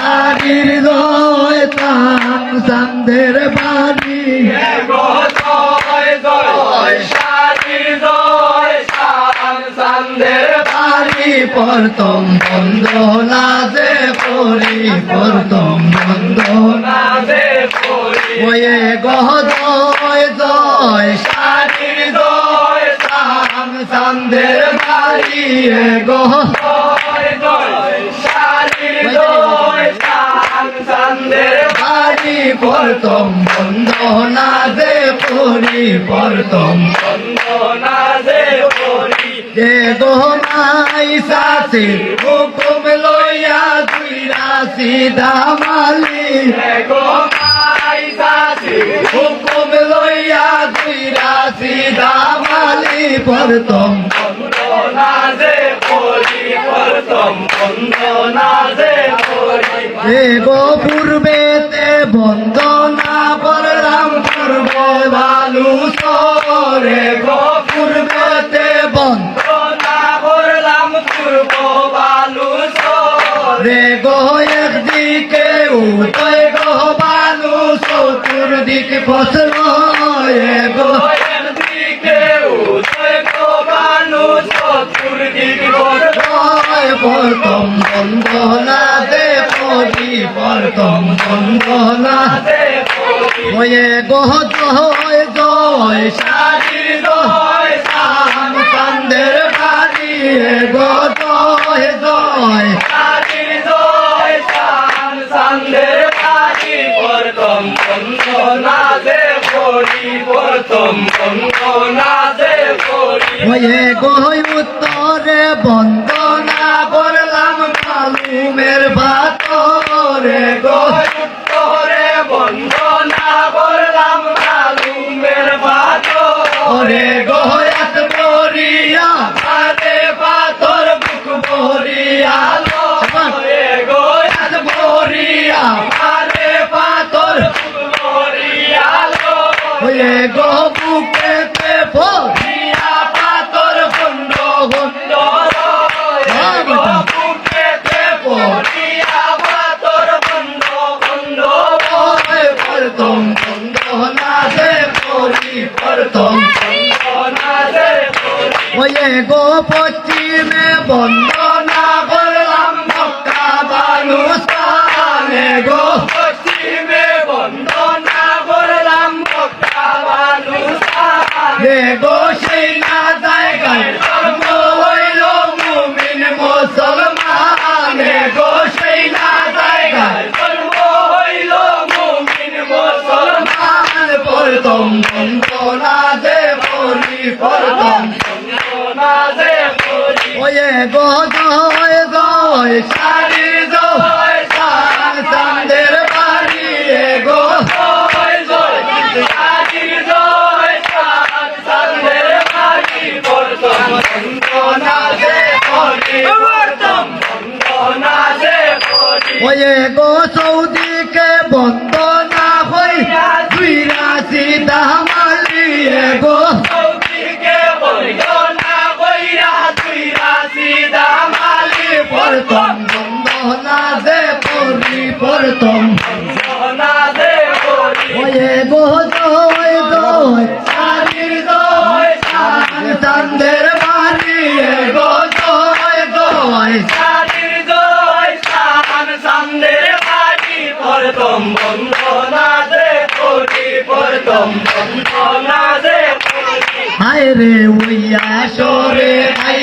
শাড়ির জয় চাঁদ চাঁদের বাড়ি গো জয় জয় শাড়ির জয় চাঁদ চাঁদের বাড়ি প্রথম বন্দনা যে করি প্রথম বন্দনা দে পরি ওয়ে গহ জয় জয় শাড়ির জয় চাঁদ চাঁদের বাড়ি গহ জয় জয় শাড়ির জয় চাঁদ চাঁদের বাড়ি প্রথম বন্দনা যে করি প্রথম বন্দনা দে পরি যে গোমাই সাথে হুকুম লইয়া দুই রাশি দামালি গো মাই সাথী হুকুম লইয়া দুই রাশি দামালি প্রথম বন্দনা দে পরি প্রথম বন্দনা দে পরি এ গো পূর্বেতে বন্দনা করলাম পূর্ব বালু সরে গো পূর্বেতে বন্দনা করলাম পূর্ব বালু রে গো একদিকে উদয় গো বালু চতুর্দিক ফসল গো দিকে উদয় গো বালু চতুর্দিক প্রথম বন্দনা দে পরি প্রথম বন্দনা দে পরি ওয়ে গো জয় জয় শাড়ির জয় শাম কান্দের বাড়ি গো জয় জয় শাড়ির জয় চাঁদ চাঁদের বাড়ি প্রথম বন্দনা দে পরি প্রথম বন্দনা দে পরি ওয়ে গো উত্তরে বন্দনা করলাম মালুমের ভাতরে গো উত্তরে বন্দনা করলাম মালুমের বাত ওরে গো এত বরিয়া আরে পাথর বুক ভরিয়া লয়ে গো এত বরিয়া আরে পাথর বুক ভরিয়া ওয়ে গো বুকেতে ভরিয়া পাতর খন্ড খন্ড বুকেতে ভরিয়া পাথর বন্ধ বন্ধ প্রথম বন্দনা দে পরি প্রথম বন্দনা দে পরি ওয়ে গো পশ্চিমে বন্দনা করলাম মক্কা বানু স্থানে গো পশ্চিমে বন্দনা করলাম মক্কা বালু রে গো সেই না জায়গায় জন্ম হইল মুমিন মুসলমান গো সেই না জায়গায় জন্ম হইল মুমিন মুসলমান প্রথম বন্দনা দে পরি প্রথম বন্দনা দে পরি ওয়ে গো জয় জয় শাড়ি জয় চাঁদ চাঁদের বাড়ি গো জয় জয় শাড়ির জয় চাঁদ চাঁদের বাড়ি প্রথম বন্দনা দে পরি প্রথম বন্দনা দে পরি ওয়ে গো সৌদিকে বন্দনা হইয়া দুই রাশি দামালি গো সৌদিকে বন্দনা কইরা দুই রাশি দামালি প্রথম বন্দনা দে পরি প্রথম বন্দনা দে পরি ওয়ে গো জয় জয় শাড়ির জয় চাঁদ চাঁদের বাড়ি গো জয় জয় শাড়ির জয় চাঁদ চাঁদের বাড়ি প্রথম বন্দনা দে পরি প্রথম বন্দনা দে পরি হায় রে উইয়া সরে হায়